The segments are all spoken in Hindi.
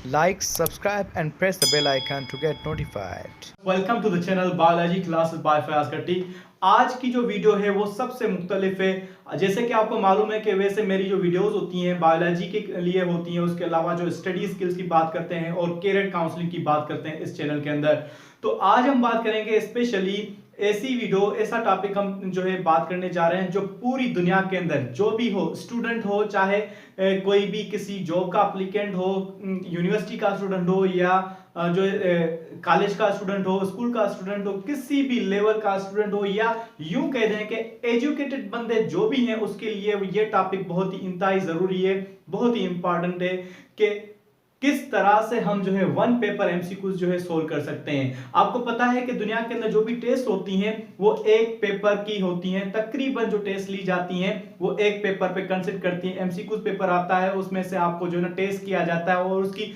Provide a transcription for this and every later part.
Like, subscribe and press the bell icon to get notified. Welcome to the channel biology classes by Fayaz Katti. आज की जो वीडियो है वो सबसे मुख्तलिफ है। जैसे कि आपको मालूम है कि वैसे मेरी जो वीडियोस होती हैं बायोलॉजी के लिए होती हैं, उसके अलावा जो स्टडी स्किल्स की बात करते हैं और कैरियर काउंसलिंग की बात करते हैं इस चैनल के अंदर। तो आज हम बात करेंगे स्पेशली ऐसी वीडियो, ऐसा टॉपिक हम जो है बात करने जा रहे हैं जो पूरी दुनिया के अंदर जो भी हो, स्टूडेंट हो चाहे कोई भी किसी जॉब का एप्लीकेंट हो, यूनिवर्सिटी का स्टूडेंट हो या जो कॉलेज का स्टूडेंट हो, स्कूल का स्टूडेंट हो, किसी भी लेवल का स्टूडेंट हो या यूं कह दें कि एजुकेटेड बंदे जो भी हैं उसके लिए ये टॉपिक बहुत ही इंतहाई जरूरी है, बहुत ही इंपॉर्टेंट है कि किस तरह से हम जो है वन पेपर एमसीक्यूज जो है सोल्व कर सकते हैं। आपको पता है कि दुनिया के अंदर जो भी टेस्ट होती हैं वो एक पेपर की होती हैं। तकरीबन जो टेस्ट ली जाती हैं वो एक पेपर पे कंसिडर करती हैं। एमसीक्यूज पेपर आता है, उसमें से आपको जो है ना टेस्ट किया जाता है और उसकी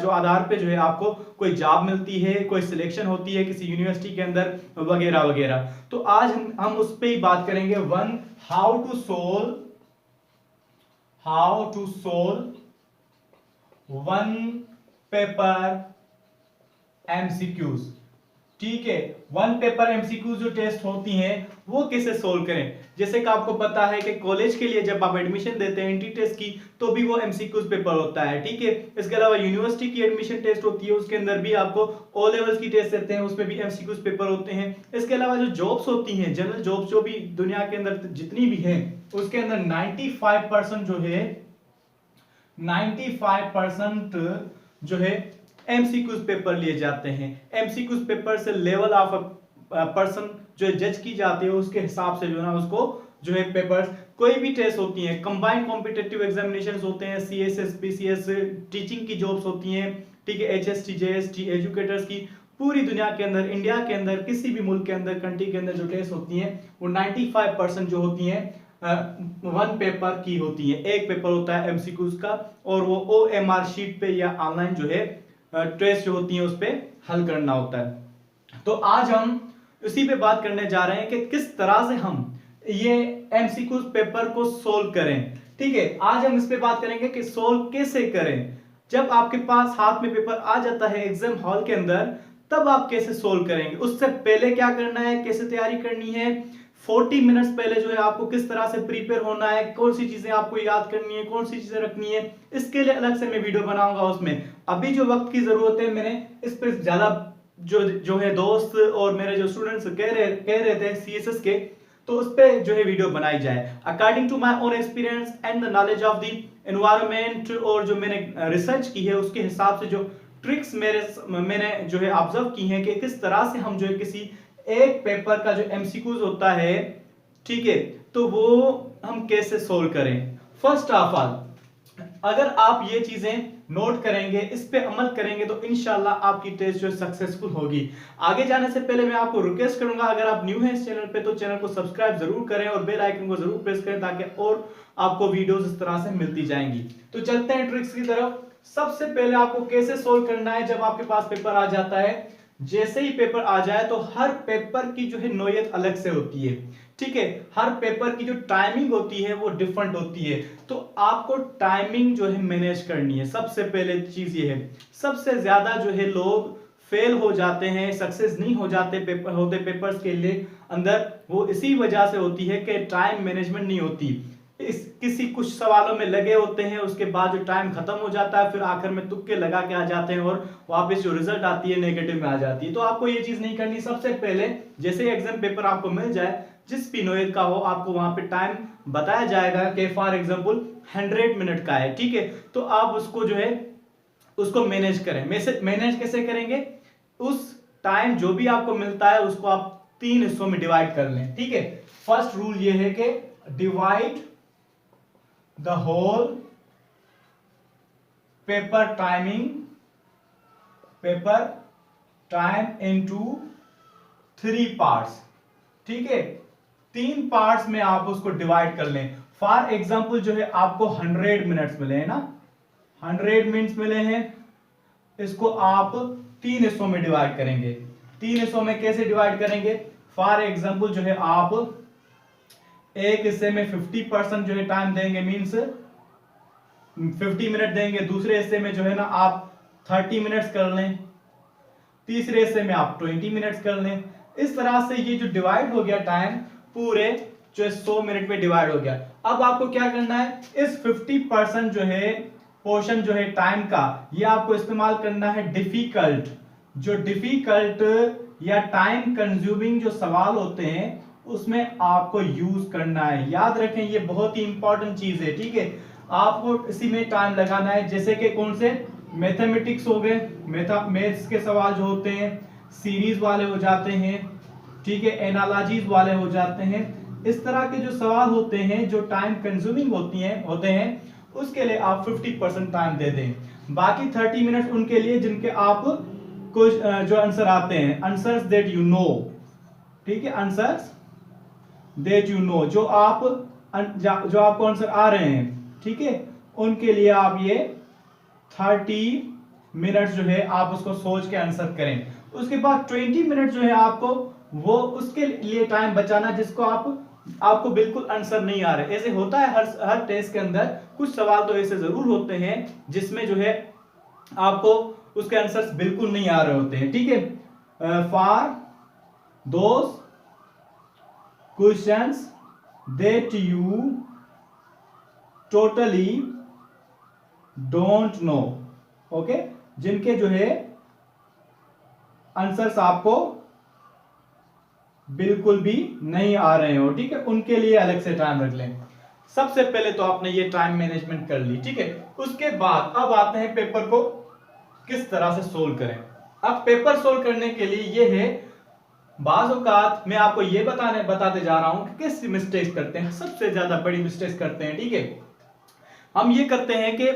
जो आधार पे जो है आपको कोई जॉब मिलती है, कोई सिलेक्शन होती है किसी यूनिवर्सिटी के अंदर वगैरह वगैरह। तो आज हम उस पर ही बात करेंगे, one how to solve one paper MCQs. ठीक है, वन पेपर एमसीक्यूज जो टेस्ट होती हैं वो कैसे सोल्व करें। जैसे कि आपको पता है कि कॉलेज के लिए जब आप एडमिशन देते हैं एंट्री टेस्ट की, तो भी वो एमसीक्यूज पेपर होता है। ठीक है, इसके अलावा यूनिवर्सिटी की एडमिशन टेस्ट होती है, उसके अंदर भी आपको ओ लेवल्स की टेस्ट देते हैं, उसमें भी एमसीक्यूज पेपर होते हैं। इसके अलावा जो जॉब्स होती हैं, जनरल जॉब्स जो भी दुनिया के अंदर जितनी भी हैं, उसके अंदर 95% जो है 95% जो है एमसीक्यूज पेपर लिए जाते हैं। एमसीक्यूज पेपर से लेवल ऑफ पर्सन जो है जज की जाती है, उसके हिसाब से जो है ना उसको जो है पेपर्स, कोई भी टेस्ट होती हैं, कंबाइंड कॉम्पिटिटिव एग्जामिनेशंस होते हैं, सीएसएस पीसीएस, टीचिंग की जॉब्स होती हैं। ठीक है, एचएसटी जेएसटी एजुकेटर्स की, पूरी दुनिया के अंदर, इंडिया के अंदर, किसी भी मुल्क के अंदर, कंट्री के अंदर जो टेस्ट होती हैं वो 95% जो होती हैं वन पेपर की होती है। एक पेपर होता है एमसीक्यूज का और वो ओएमआर शीट पे या ऑनलाइन जो है टेस्ट जो होती है उस पे हल करना होता है। तो आज हम इसी पे बात करने जा रहे हैं कि किस तरह से हम ये एमसीक्यूज पेपर को सोल्व करें। ठीक है, आज हम इस पे बात करेंगे कि सोल्व कैसे करें। जब आपके पास हाथ में पेपर आ जाता है एग्जाम हॉल के अंदर, तब आप कैसे सोल्व करेंगे, उससे पहले क्या करना है, कैसे तैयारी करनी है, 40 मिनट्स पहले जो है आपको किस तरह से प्रिपेयर होना है, कौन सी चीजें आपको याद करनी है, कौन सी चीजें रखनी है, इसके लिए अलग से मैं वीडियो बनाऊंगा। उसमें अभी जो वक्त की जरूरत है, मैंने इस पर ज्यादा जो है दोस्त और मेरे जो स्टूडेंट्स कह रहे थे सीएसएस के, तो उस पे जो है वीडियो बनाई जाए according to my own experience and the knowledge of the environment. और जो मैंने रिसर्च की है उसके हिसाब से जो ट्रिक्स मैंने जो है ऑब्जर्व की हैं कि किस तरह से हम जो है किसी एक पेपर का जो एमसीक्यूज होता है, ठीक है, तो वो हम कैसे सोल्व करें। फर्स्ट ऑफ ऑल, अगर आप ये चीजें नोट करेंगे, इस पे अमल करेंगे, तो इंशाल्लाह आपकी टेस्ट जो सक्सेसफुल होगी। आगे जाने से पहले मैं आपको रिक्वेस्ट करूंगा, अगर आप न्यू हैं इस चैनल पे तो चैनल को सब्सक्राइब जरूर करें और बेल आइकन को जरूर प्रेस करें ताकि और आपको वीडियोस इस तरह से मिलती जाएंगी। तो चलते हैं ट्रिक्स की तरफ। सबसे पहले आपको कैसे सोल्व करना है, जब आपके पास पेपर आ जाता है, जैसे ही पेपर आ जाए तो हर पेपर की जो है नोयत अलग से होती है। ठीक है, हर पेपर की जो टाइमिंग होती है वो डिफरेंट होती है, तो आपको टाइमिंग जो है मैनेज करनी है। सबसे पहले चीज ये है, सबसे ज्यादा जो है लोग फेल हो जाते हैं, सक्सेस नहीं हो जाते पेपर्स के लिए अंदर, वो इसी वजह से होती है कि टाइम मैनेजमेंट नहीं होती। किसी कुछ सवालों में लगे होते हैं, उसके बाद जो टाइम खत्म हो जाता है, फिर आखिर में तुक्के लगा के आ जाते हैं और वापस जो रिजल्ट आती है नेगेटिव में आ जाती है। तो आपको ये चीज नहीं करनी। सबसे पहले जैसे एग्जाम पेपर आपको मिल जाए, जिस भी नोयत का हो, आपको वहां पे टाइम बताया जाएगा कि फॉर एग्जांपल 100 मिनट का है। ठीक है, तो आप उसको जो है उसको मैनेज करें। मैनेज कैसे करेंगे, उस टाइम जो भी आपको मिलता है उसको आप 3 हिस्सों में डिवाइड कर लें। ठीक है, फर्स्ट रूल ये है कि divide the whole paper time into 3 parts। ठीक है, 3 पार्ट्स में आप उसको डिवाइड कर लें। फॉर एग्जांपल जो है आपको 100 मिनट्स मिले हैं ना, 100 मिनट्स मिले हैं, इसको आप 3 हिस्सों में डिवाइड करेंगे। 3 हिस्सों में कैसे डिवाइड करेंगे, फॉर एग्जांपल जो है आप एक हिस्से में 50% जो है टाइम देंगे, मींस 50 मिनट देंगे। दूसरे हिस्से में जो है ना आप 30 मिनट्स कर लें, तीसरे हिस्से में आप 20 मिनट्स कर लें। इस तरह से ये जो डिवाइड हो गया टाइम पूरे जो 100 मिनट में डिवाइड हो गया। अब आपको क्या करना है, इस 50% जो है पोर्शन जो है टाइम का, ये आपको इस्तेमाल करना है डिफिकल्ट, जो डिफिकल्ट या टाइम कंज्यूमिंग जो सवाल होते हैं उसमें आपको यूज करना है। याद रखें ये बहुत ही इंपॉर्टेंट चीज है, ठीक है। आपको इसी में टाइम लगाना है, जैसे कि कौन से मैथमेटिक्स हो गए, मैथ्स के सवाल जो होते हैं सीरीज वाले हो जाते हैं, ठीक है, एनालॉजीज वाले हो जाते हैं। इस तरह के जो सवाल होते हैं जो टाइम कंज्यूमिंग होते हैं उसके लिए आप 50% टाइम दे दें। बाकी 30 मिनट उनके लिए जिनके आप कुछ जो आंसर आते हैं, आंसर्स दैट यू नो, ठीक है, आंसर्स दैट यू नो, जो आपको आंसर आ रहे हैं, ठीक है, उनके लिए आप ये 30 मिनट जो है आप उसको सोच के आंसर करें। उसके बाद 20 मिनट जो है आपको वो उसके लिए टाइम बचाना जिसको आपको बिल्कुल आंसर नहीं आ रहा। ऐसे होता है हर टेस्ट के अंदर, कुछ सवाल तो ऐसे जरूर होते हैं जिसमें जो है आपको उसके आंसर्स बिल्कुल नहीं आ रहे होते हैं, ठीक है। For those questions that you totally don't know, okay, जिनके जो है आंसर्स आपको बिल्कुल भी नहीं आ रहे हो, ठीक है, उनके लिए अलग से टाइम रख लें। सबसे पहले तो आपने ये टाइम मैनेजमेंट कर ली, ठीक है। उसके बाद अब आते हैं पेपर को किस तरह से सोल्व करें। अब पेपर सोल्व करने के लिए ये है, बाज़ औक़ात मैं आपको ये बताते जा रहा हूं कि किस मिस्टेक्स करते हैं, सबसे ज्यादा बड़ी मिस्टेक्स करते हैं, ठीक है। हम ये करते हैं कि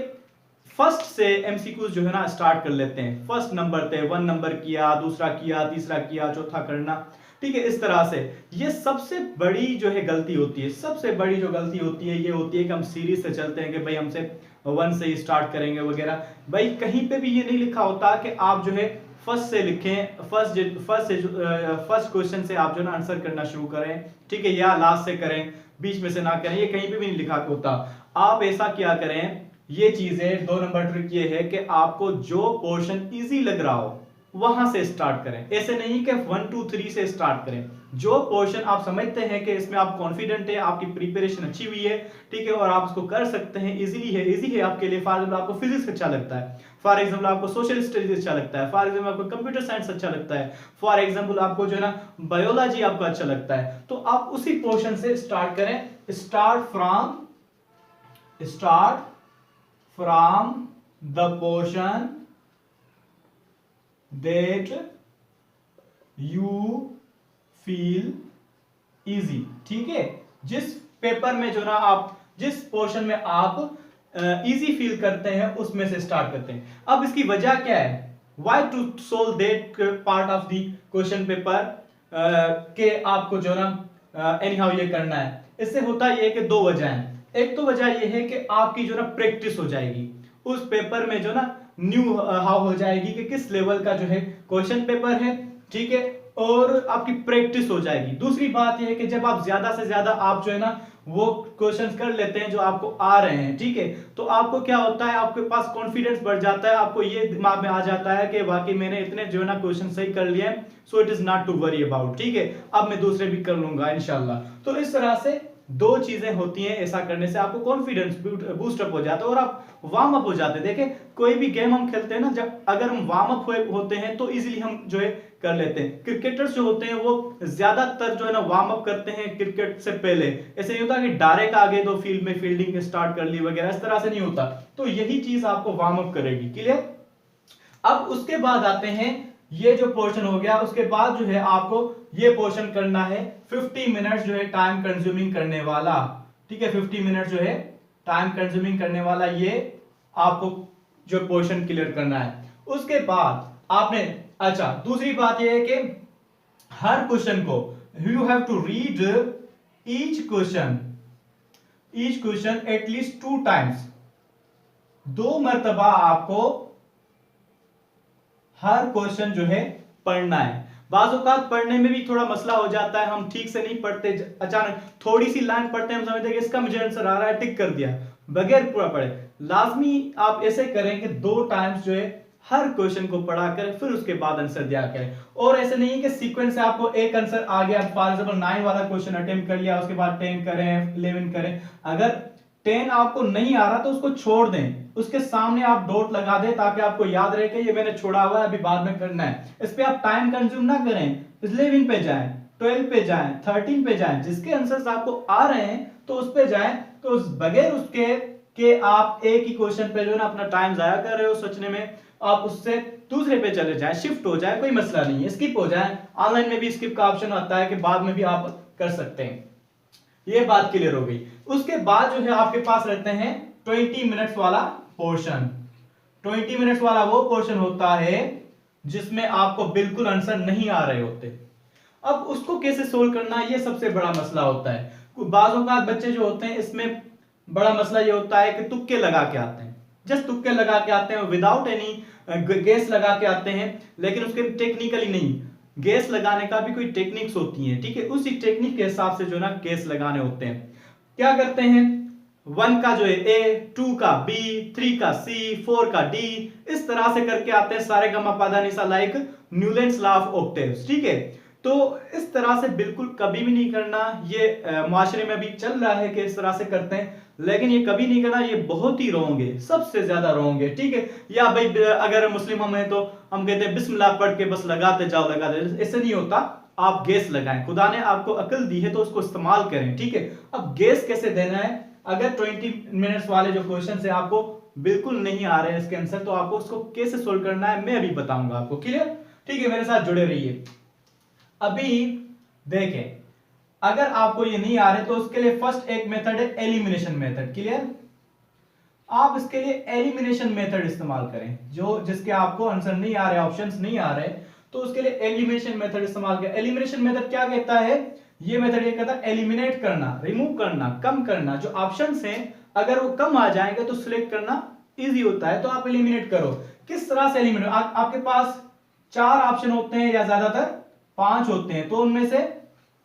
फर्स्ट से एमसीक्यूज जो है ना स्टार्ट कर लेते हैं, फर्स्ट नंबर थे 1 नंबर किया, दूसरा किया, तीसरा किया, चौथा करना, ठीक है। इस तरह से ये सबसे बड़ी जो है गलती होती है। सबसे बड़ी जो गलती होती है ये होती है कि हम सीरीज से चलते हैं कि भाई हमसे 1 से ही स्टार्ट करेंगे वगैरह। भाई कहीं पे भी ये नहीं लिखा होता कि आप जो है फर्स्ट से लिखें, फर्स्ट क्वेश्चन से आप जो ना आंसर करना शुरू करें, ठीक है, या लास्ट से करें, बीच में से ना करें, ये कहीं पे भी नहीं लिखा होता। आप ऐसा क्या करें, ये चीजें 2 नंबर ट्रिक ये है कि आपको जो पोर्शन इजी लग रहा हो वहां से स्टार्ट करें। ऐसे नहीं कि 1 2 3 से स्टार्ट करें। जो पोर्शन आप समझते हैं कि इसमें आप कॉन्फिडेंट है, आपकी प्रिपरेशन अच्छी हुई है, ठीक है, और आप उसको कर सकते हैं, इजी है आपके लिए। फॉर एग्जाम्पल आपको फिजिक्स अच्छा लगता है, फॉर एग्जाम्पल आपको सोशल स्टडीज अच्छा लगता है, फॉर एग्जाम्पल आपको कंप्यूटर साइंस अच्छा लगता है, फॉर एग्जाम्पल आपको जो है ना बायोलॉजी आपको अच्छा लगता है, तो आप उसी पोर्शन से स्टार्ट करें। Start from the portion that you feel easy, ठीक है। जिस पेपर में जो ना आप जिस पोर्शन में आप इजी फील करते हैं उसमें से स्टार्ट करते हैं। अब इसकी वजह क्या है, why to solve that part of the question paper के आपको जो ना anyhow ये करना है। इससे होता ये कि 2 वजह हैं। एक तो वजह ये है कि आपकी जो ना प्रैक्टिस हो जाएगी उस पेपर में, जो ना न्यू हाउ हो जाएगी कि किस लेवल का जो है क्वेश्चन पेपर है, ठीक है, और आपकी प्रैक्टिस हो जाएगी। दूसरी बात यह है कि जब आप ज्यादा से ज्यादा आप जो है ना वो क्वेश्चंस कर लेते हैं जो आपको आ रहे हैं, ठीक है, तो आपको क्या होता है, आपके पास कॉन्फिडेंस बढ़ जाता है, आपको ये दिमाग में आ जाता है कि वाकई मैंने इतने जो है ना क्वेश्चन सही कर लिए हैं, so it is not to worry about, ठीक है, अब मैं दूसरे भी कर लूंगा इंशाल्लाह। तो इस तरह से 2 चीजें होती हैं, ऐसा करने से आपको कॉन्फिडेंस बूस्ट अप हो जाता है और आप वार्म अप हो जाते हैं। देखें कोई भी गेम हम खेलते हैं ना, जब अगर हम वार्म अप होते हैं तो इजीली हम जो है कर लेते हैं। क्रिकेटर्स जो होते हैं वो ज्यादातर जो है ना वार्म अप करते हैं क्रिकेट से पहले। ऐसे नहीं होता कि डायरेक्ट आगे तो फील्ड में फील्डिंग स्टार्ट कर ली वगैरह, इस तरह से नहीं होता। तो यही चीज आपको वार्म अप करेगी, क्लियर। अब उसके बाद आते हैं, ये जो पोर्शन हो गया, उसके बाद जो है आपको ये पोर्शन करना है 50 मिनट जो है टाइम कंज्यूमिंग करने वाला, ठीक है, 50 मिनट जो है टाइम कंज्यूमिंग करने वाला ये आपको जो पोर्शन क्लियर करना है। उसके बाद आपने, अच्छा दूसरी बात ये है कि हर क्वेश्चन को you have to read each question at least 2 times, 2 मरतबा आपको हर क्वेश्चन जो है पढ़ना है। बाज़ औक़ात पढ़ने में भी थोड़ा मसला हो जाता है, हम ठीक से नहीं पढ़ते, अचानक थोड़ी सी लाइन पढ़ते हैं, हम समझते हैं कि इसका मुझे आंसर आ रहा है, टिक कर दिया बगैर पूरा पढ़े। लाजमी आप ऐसे करें कि 2 टाइम्स जो है हर क्वेश्चन को पढ़ा करें, फिर उसके बाद आंसर दिया करें। और ऐसे नहीं कि सीक्वेंस से आपको एक आंसर आ गया, फॉर एग्जांपल 9 वाला क्वेश्चन अटेम्प्ट कर लिया, उसके बाद 10 करें, 11 करें। अगर 10 आपको नहीं आ रहा तो उसको छोड़ दें, उसके सामने आप डॉट लगा दें ताकि आपको याद रहे कि ये मैंने छोड़ा हुआ है, अभी बाद में करना है। इस पे आप टाइम कंज्यूम ना करें, 11 पे जाएं, 12 पे जाएं, 13 पे जाएं, जिसके आंसर्स आपको आ रहे हैं तो उस पे जाएं। तो उस बगैर उसके कि आप एक ही क्वेश्चन पे जो है ना अपना टाइम जाया कर रहे हो सोचने में, आप उससे दूसरे पे चले जाएं, शिफ्ट हो जाए, कोई मसला नहीं है, स्किप हो जाए। ऑनलाइन में भी स्किप का ऑप्शन आता है कि बाद में भी आप कर सकते हैं। ये बात क्लियर हो गई। उसके बाद जो है आपके पास रहते हैं 20 मिनट्स वाला पोर्शन। 20 मिनट्स वाला वो पोर्शन होता है जिसमें आपको बिल्कुल आंसर नहीं आ रहे होते। अब उसको कैसे सोल्व करना, ये सबसे बड़ा मसला होता है। बाज़ औक़ात बच्चे जो होते हैं इसमें बड़ा मसला ये होता है कि तुक्के लगा के आते हैं, जस्ट तुक्के लगा के आते हैं, विदाउट एनी गेस लगा के आते हैं, लेकिन उसके टेक्निकली नहीं, गेस लगाने का भी कोई टेक्निक्स होती हैं, ठीक है, उसी टेक्निक के हिसाब से जो ना गेस लगाने होते हैं। क्या करते हैं, 1 का जो है ए, 2 का बी, 3 का सी, 4 का डी, इस तरह से करके आते हैं सारे गमा पादा निसा, like Newlands law of octaves, ठीक है। तो इस तरह से बिल्कुल कभी भी नहीं करना। ये मुआशरे में अभी चल रहा है कि इस तरह से करते हैं, लेकिन ये कभी नहीं करना, ये बहुत ही रॉन्ग है, सबसे ज्यादा रॉन्ग है, ठीक है। या भाई अगर मुस्लिम हम हैं तो हम कहते हैं बिस्मिल्लाह पढ़ के बस लगाते जाओ लगाते, ऐसे नहीं होता। आप गेस लगाएं, खुदा ने आपको अकल दी है तो उसको इस्तेमाल करें, ठीक है। अब गेस कैसे देना है, अगर 20 मिनट्स वाले जो क्वेश्चन है आपको बिल्कुल नहीं आ रहे हैं इसके आंसर, तो आपको उसको कैसे सोल्व करना है मैं अभी बताऊंगा आपको, क्लियर, ठीक है, मेरे साथ जुड़े रहिए। अभी देखें, अगर आपको ये नहीं आ रहे तो उसके लिए फर्स्ट एक मेथड है एलिमिनेशन मेथड, क्लियर। आप इसके लिए एलिमिनेशन मेथड इस्तेमाल करें, जो जिसके आपको आंसर नहीं आ रहे, ऑप्शंस नहीं आ रहे, तो उसके लिए एलिमिनेशन मेथड इस्तेमाल करें। एलिमिनेशन मेथड क्या कहता है, ये मेथड ये कहता है एलिमिनेट करना, रिमूव करना, कम करना। जो ऑप्शंस हैं अगर वो कम आ जाएंगे तो सिलेक्ट करना इजी होता है, तो आप एलिमिनेट करो। किस तरह से एलिमिनेट, आपके पास 4 ऑप्शन होते हैं या ज्यादातर 5 होते हैं, तो उनमें से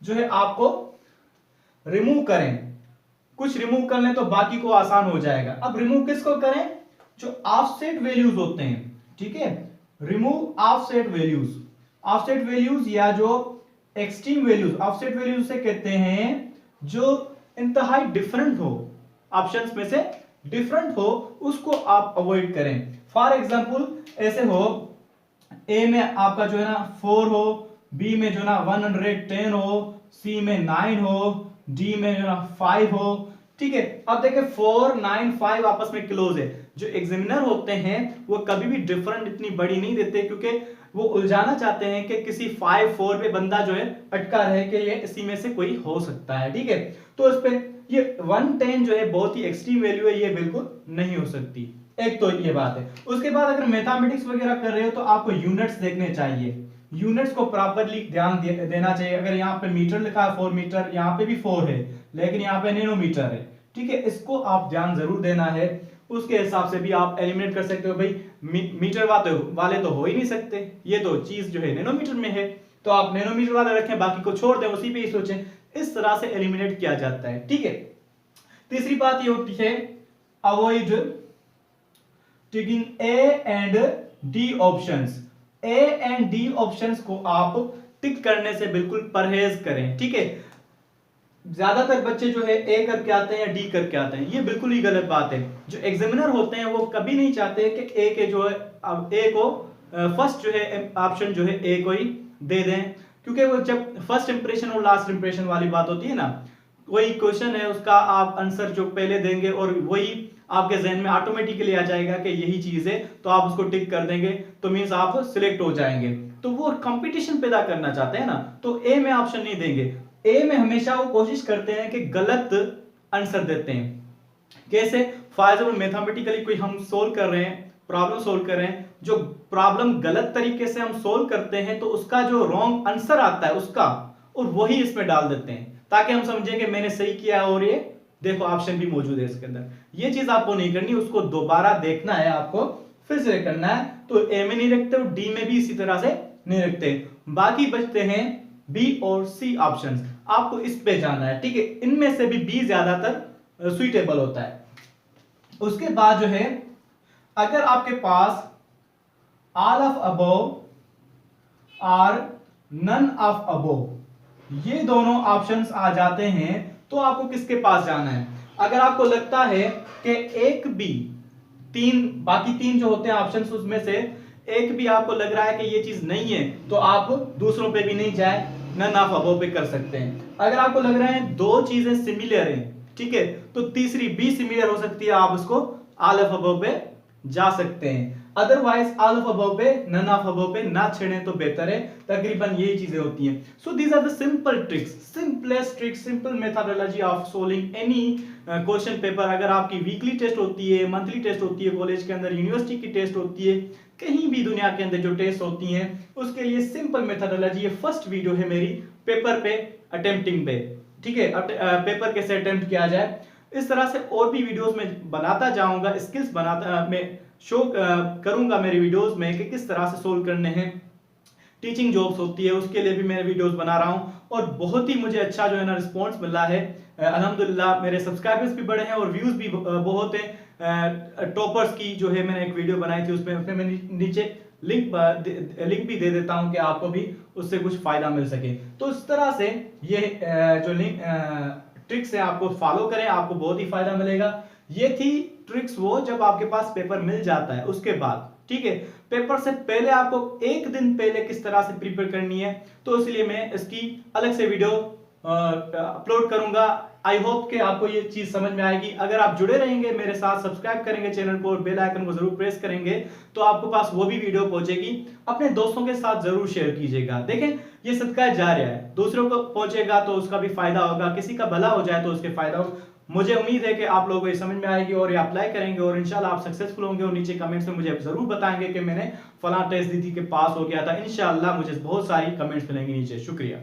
जो है आपको रिमूव करें, कुछ रिमूव कर लें तो बाकी को आसान हो जाएगा। अब रिमूव किसको करें, जो ऑफसेट वैल्यूज होते हैं, ठीक है, remove offset values. Offset values या जो एक्सट्रीम वैल्यूज, ऑफसेट वैल्यूज से कहते हैं जो इंतहाई डिफरेंट हो, ऑप्शंस में से डिफरेंट हो, उसको आप अवॉइड करें। फॉर एग्जांपल ऐसे हो, ए में आपका जो है ना 4 हो, बी में जो ना 110 हो, सी में 9 हो, डी में जो ना 5 हो, ठीक है। अब देखिए 4, 9, 5 आपस में क्लोज है। जो एग्जामिनर होते हैं वो कभी भी डिफरेंट इतनी बड़ी नहीं देते, क्योंकि वो उलझाना चाहते हैं कि किसी 5, 4 पे बंदा जो है अटका रहे कि ये इसी में से कोई हो सकता है, ठीक है। तो इस पे ये 110 जो है बहुत ही एक्सट्रीम वैल्यू है, ये बिल्कुल नहीं हो सकती, एक तो ये बात है। उसके बाद अगर मैथमेटिक्स वगैरह कर रहे हो तो आपको यूनिट्स देखने चाहिए, यूनिट्स को प्रॉपर्ली ध्यान देना चाहिए। अगर यहाँ पे मीटर लिखा है 4 मीटर, यहाँ पे भी 4 है, लेकिन यहाँ पे नैनोमीटर है, ठीक है, इसको आप ध्यान जरूर देना है। उसके हिसाब से भी आप एलिमिनेट कर सकते हो। भाई मीटर वाले तो हो ही नहीं सकते, ये तो चीज जो है नैनोमीटर में है, तो आप नैनोमीटर वाला रखें, बाकी को छोड़ दें, उसी पे ही सोचें। इस तरह से एलिमिनेट किया जाता है, ठीक है। तीसरी बात ये होती है avoid ticking A and D options. A and D options को आप टिक करने से बिल्कुल परहेज करें, ठीक है। ज्यादातर बच्चे जो है ए करके आते हैं या डी करके आते हैं, ये बिल्कुल ही गलत बात है। जो एग्जामिनर होते हैं वो कभी नहीं चाहते कि ए के जो है अब ए को फर्स्ट जो है ऑप्शन जो है ए को ही दे दें, क्योंकि वो जब फर्स्ट इंप्रेशन और लास्ट इंप्रेशन वाली बात होती है ना, कोई क्वेश्चन है उसका आप आंसर जो पहले देंगे और वही आपके जहन में ऑटोमेटिकली आ जाएगा कि यही चीज है, तो आप उसको टिक कर देंगे, तो मींस आप सिलेक्ट हो जाएंगे। तो वो कंपटीशन पैदा करना चाहते हैं ना, तो ए में ऑप्शन नहीं देंगे। ए में हमेशा वो कोशिश करते हैं कि गलत आंसर देते हैं। कैसे, फॉर एग्जाम्पल मैथमेटिकली कोई हम सोल्व कर रहे हैं, प्रॉब्लम सोल्व कर रहे हैं, जो प्रॉब्लम गलत तरीके से हम सोल्व करते हैं तो उसका जो रॉन्ग आंसर आता है उसका, और वही इसमें डाल देते हैं ताकि हम समझें कि मैंने सही किया और ये देखो ऑप्शन भी मौजूद है इसके अंदर। ये चीज आपको नहीं करनी, उसको दोबारा देखना है, आपको फिर से करना है। तो ए में नहीं रखते और डी में भी इसी तरह से नहीं रखते। बाकी बचते हैं बी और सी ऑप्शंस, आपको इस पे जाना है, ठीक है। इनमें से भी बी ज्यादातर सुइटेबल होता है। उसके बाद जो है अगर आपके पास ऑल ऑफ अबोव और नन ऑफ अबोव, ये दोनों ऑप्शंस आ जाते हैं तो आपको किसके पास जाना है? अगर आपको लगता है कि एक भी बाकी तीन जो होते हैं ऑप्शंस उसमें से एक भी आपको लग रहा है कि ये चीज नहीं है तो आप दूसरों पे भी नहीं जाए, नन ऑफ अबोव पे कर सकते हैं। अगर आपको लग रहा है दो चीजें सिमिलर हैं, ठीक है, तो तीसरी भी सिमिलर हो सकती है, आप उसको ऑल ऑफ अबोव पे जा सकते हैं। अदरवाइज ऑल ऑफ अबोव पे नन ऑफ अबोव पे ना छेड़े तो बेहतर है। तकरीबन यही चीजें होती हैं। So these are the simple tricks, simplest tricks, simple methodology of solving any question paper. अगर आपकी वीकली टेस्ट होती है, मंथली टेस्ट होती है, कॉलेज के अंदर यूनिवर्सिटी की टेस्ट होती है, कहीं भी दुनिया के अंदर जो टेस्ट होती हैं, उसके लिए सिंपल मेथोडोलॉजी, ये फर्स्ट वीडियो है मेरी पेपर पे अटेम्प्टिंग पे, ठीक है, पेपर कैसे अटेम्प्ट किया जाए। इस तरह से और भी वीडियोस में बनाता जाऊंगा, स्किल्स बनाता मैं शो करूंगा मेरे वीडियोस में कि किस तरह से सोल्व करने हैं। टीचिंग जॉब्स होती है उसके लिए भी मैं वीडियोस बना रहा हूं और बहुत ही मुझे अच्छा जो है ना रिस्पांस मिल रहा है। अल्हम्दुलिल्लाह मेरे सब्सक्राइबर्स भी बढ़े हैं और व्यूज भी बहुत हैं। टॉपर्स की जो है मैंने एक वीडियो बनाई थी, उसमें मैं नीचे लिंक भी दे देता हूं कि आपको भी उससे कुछ फायदा मिल सके। तो इस तरह से ये जो लिंक ट्रिक्स है आपको फॉलो करें, आपको बहुत ही फायदा मिलेगा। ये थी ट्रिक्स वो जब आपके पास पेपर मिल जाता है उसके बाद, ठीक है। पेपर से पहले आपको एक दिन पहले किस तरह से प्रिपेयर करनी है, तो इसलिए मैं इसकी अलग से वीडियो अपलोड करूंगा। आई होप कि आपको ये चीज समझ में आएगी। अगर आप जुड़े रहेंगे मेरे साथ, सब्सक्राइब करेंगे चैनल को और बेल आइकन को जरूर प्रेस करेंगे तो आपके पास वो भी वीडियो पहुंचेगी। अपने दोस्तों के साथ जरूर शेयर कीजिएगा। देखें ये सदका जारिया है, दूसरों को पहुंचेगा तो उसका भी फायदा होगा, किसी का भला हो जाए तो उसके फायदा हो। मुझे उम्मीद है कि आप लोगों को ये समझ में आएगी और ये अप्लाई करेंगे और इंशाल्लाह आप सक्सेसफुल होंगे और नीचे कमेंट्स में मुझे जरूर बताएंगे कि मैंने फलां टेस्ट दी थी कि पास हो गया था। इंशाल्लाह मुझे बहुत सारी कमेंट्स मिलेंगे नीचे। शुक्रिया।